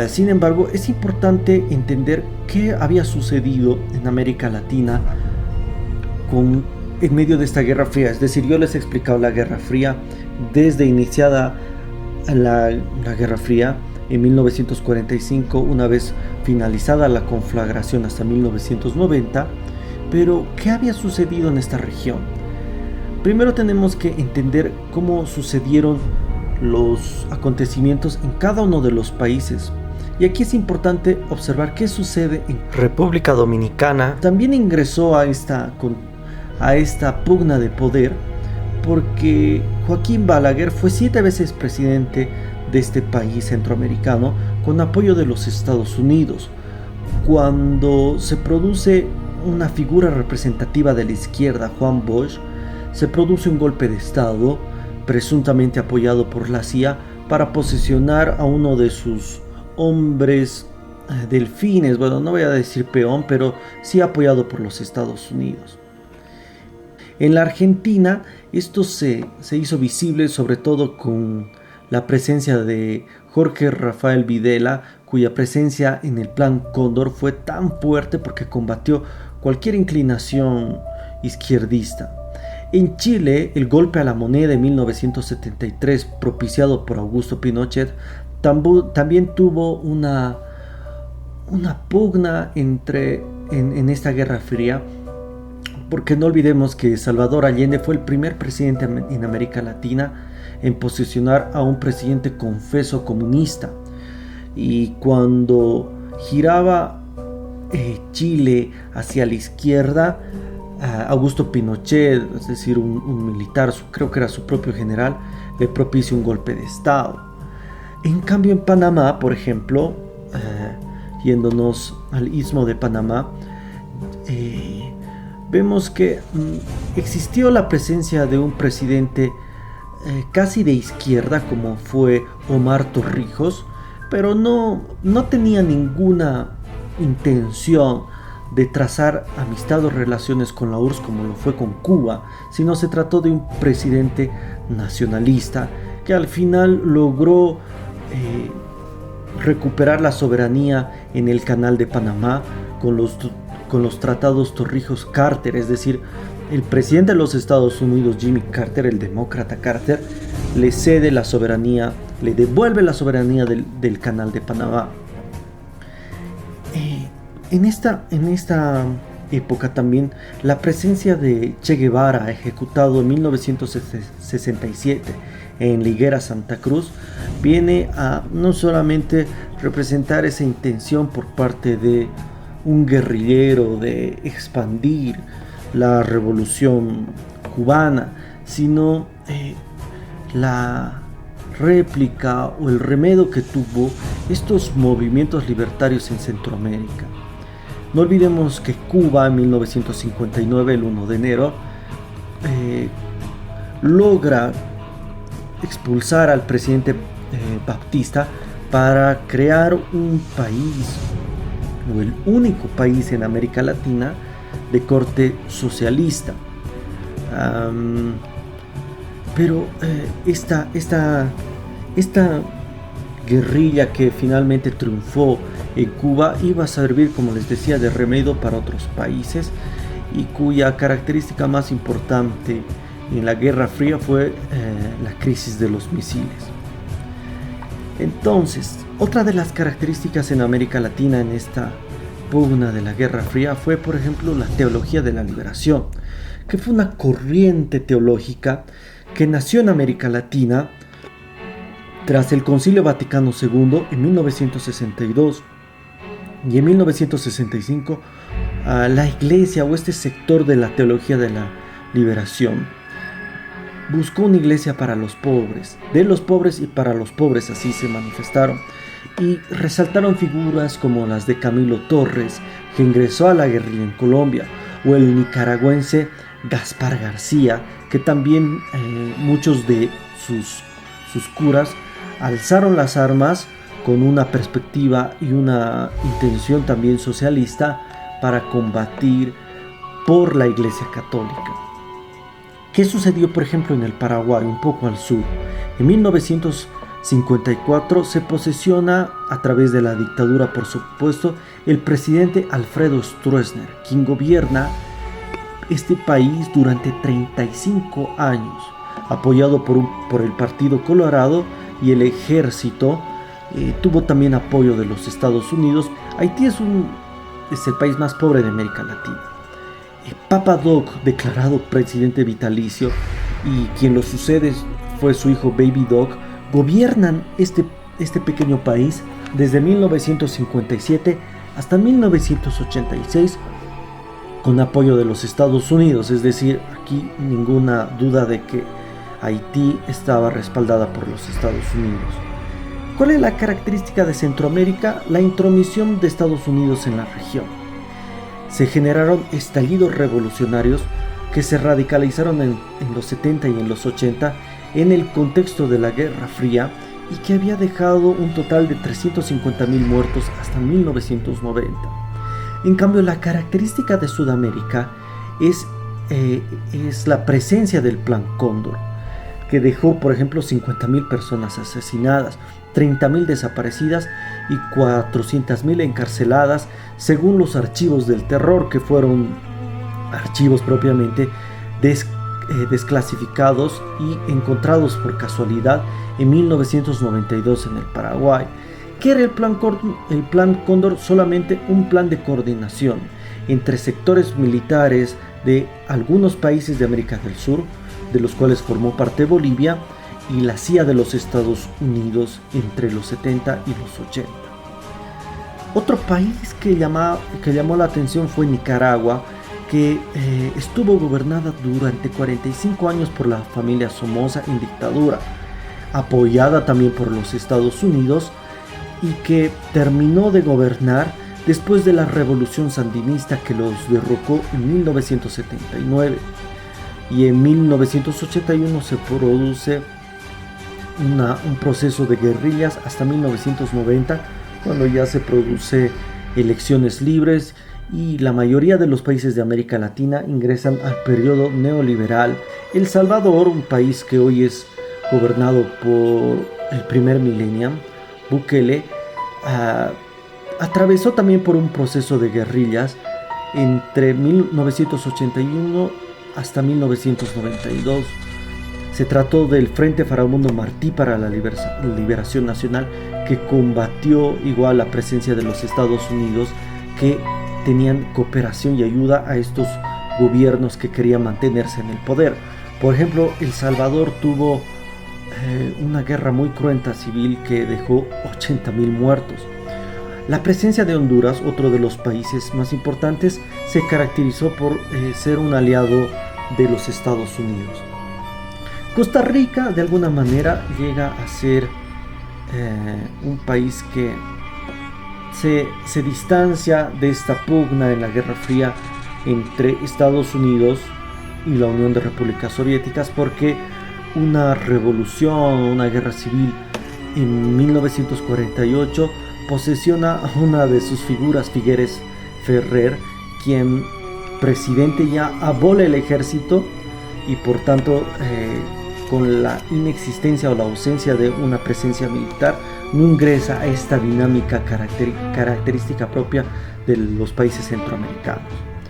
Sin embargo, es importante entender qué había sucedido en América Latina en medio de esta Guerra Fría. Es decir, yo les he explicado la Guerra Fría desde iniciada la Guerra Fría en 1945, una vez finalizada la conflagración hasta 1990. Pero, ¿qué había sucedido en esta región? Primero tenemos que entender cómo sucedieron los acontecimientos en cada uno de los países. Y aquí es importante observar qué sucede en República Dominicana. También ingresó a esta pugna de poder porque Joaquín Balaguer fue 7 veces presidente de este país centroamericano con apoyo de los Estados Unidos. Cuando se produce una figura representativa de la izquierda, Juan Bosch, se produce un golpe de Estado, presuntamente apoyado por la CIA, para posicionar a uno de sus hombres delfines, bueno, no voy a decir peón, pero sí apoyado por los Estados Unidos. En la Argentina, esto se hizo visible sobre todo con la presencia de Jorge Rafael Videla, cuya presencia en el Plan Cóndor fue tan fuerte porque combatió cualquier inclinación izquierdista. En Chile, el golpe a la moneda en 1973, propiciado por Augusto Pinochet, también tuvo una pugna en esta Guerra Fría, porque no olvidemos que Salvador Allende fue el primer presidente en América Latina en posicionar a un presidente confeso comunista. Y cuando giraba Chile hacia la izquierda, Augusto Pinochet, es decir, un militar, creo que era su propio general, le propicia un golpe de Estado. En cambio, en Panamá, por ejemplo, yéndonos al Istmo de Panamá, vemos que existió la presencia de un presidente casi de izquierda, como fue Omar Torrijos, pero no tenía ninguna intención de trazar amistad o relaciones con la URSS como lo fue con Cuba, sino se trató de un presidente nacionalista que al final logró recuperar la soberanía en el Canal de Panamá con los tratados Torrijos-Carter. Es decir, el presidente de los Estados Unidos, Jimmy Carter, el demócrata Carter, le cede la soberanía, le devuelve la soberanía del Canal de Panamá. En esta época también la presencia de Che Guevara, ejecutado en 1967 en la Higuera Santa Cruz, viene a no solamente representar esa intención por parte de un guerrillero de expandir la revolución cubana, sino la réplica o el remedio que tuvo estos movimientos libertarios en Centroamérica. No olvidemos que Cuba en 1959, el 1 de enero, logra expulsar al presidente Baptista para crear un país, o el único país en América Latina de corte socialista. Pero esta guerrilla que finalmente triunfó en Cuba iba a servir, como les decía, de remedio para otros países, y cuya característica más importante en la Guerra Fría fue la crisis de los misiles. Entonces, otra de las características en América Latina en esta pugna de la Guerra Fría fue, por ejemplo, la teología de la liberación, que fue una corriente teológica que nació en América Latina tras el Concilio Vaticano II en 1962, y en 1965 la Iglesia, o este sector de la teología de la liberación, buscó una iglesia para los pobres, de los pobres y para los pobres, así se manifestaron, y resaltaron figuras como las de Camilo Torres, que ingresó a la guerrilla en Colombia, o el nicaragüense Gaspar García, que también muchos de sus curas alzaron las armas con una perspectiva y una intención también socialista para combatir por la Iglesia Católica. ¿Qué sucedió, por ejemplo, en el Paraguay, un poco al sur? En 1960 1954 se posesiona, a través de la dictadura por supuesto, el presidente Alfredo Stroessner, quien gobierna este país durante 35 años, apoyado por el Partido Colorado y el ejército. Tuvo también apoyo de los Estados Unidos. Haití es el país más pobre de América Latina. Papa Doc, declarado presidente vitalicio, y quien lo sucede fue su hijo Baby Doc, gobiernan este pequeño país desde 1957 hasta 1986 con apoyo de los Estados Unidos. Es decir, aquí ninguna duda de que Haití estaba respaldada por los Estados Unidos. ¿Cuál es la característica de Centroamérica? La intromisión de Estados Unidos en la región. Se generaron estallidos revolucionarios que se radicalizaron en los 70 y en los 80 en el contexto de la Guerra Fría, y que había dejado un total de 350.000 muertos hasta 1990. En cambio, la característica de Sudamérica es la presencia del Plan Cóndor, que dejó, por ejemplo, 50.000 personas asesinadas, 30.000 desaparecidas y 400.000 encarceladas, según los archivos del terror, que fueron archivos propiamente desclasificados y encontrados por casualidad en 1992 en el Paraguay. ¿Qué era el Plan Cóndor? Solamente un plan de coordinación entre sectores militares de algunos países de América del Sur, de los cuales formó parte Bolivia, y la CIA de los Estados Unidos entre los 70 y los 80. Otro país que llamó la atención fue Nicaragua, que estuvo gobernada durante 45 años por la familia Somoza en dictadura, apoyada también por los Estados Unidos, y que terminó de gobernar después de la revolución sandinista que los derrocó en 1979. Y en 1981 se produce un proceso de guerrillas hasta 1990, cuando ya se produce elecciones libres y la mayoría de los países de América Latina ingresan al periodo neoliberal. El Salvador, un país que hoy es gobernado por el primer millennium, Bukele, atravesó también por un proceso de guerrillas entre 1981 hasta 1992. Se trató del Frente Farabundo Martí para la Liberación Nacional, que combatió igual la presencia de los Estados Unidos, que tenían cooperación y ayuda a estos gobiernos que querían mantenerse en el poder. Por ejemplo, El Salvador tuvo una guerra muy cruenta civil que dejó 80.000 muertos. La presencia de Honduras, otro de los países más importantes, se caracterizó por ser un aliado de los Estados Unidos. Costa Rica, de alguna manera, llega a ser un país que se distancia de esta pugna en la Guerra Fría entre Estados Unidos y la Unión de Repúblicas Soviéticas, porque una revolución, una guerra civil en 1948 posesiona a una de sus figuras, Figueres Ferrer, quien, presidente, ya abole el ejército y por tanto con la inexistencia o la ausencia de una presencia militar no ingresa a esta dinámica característica propia de los países centroamericanos.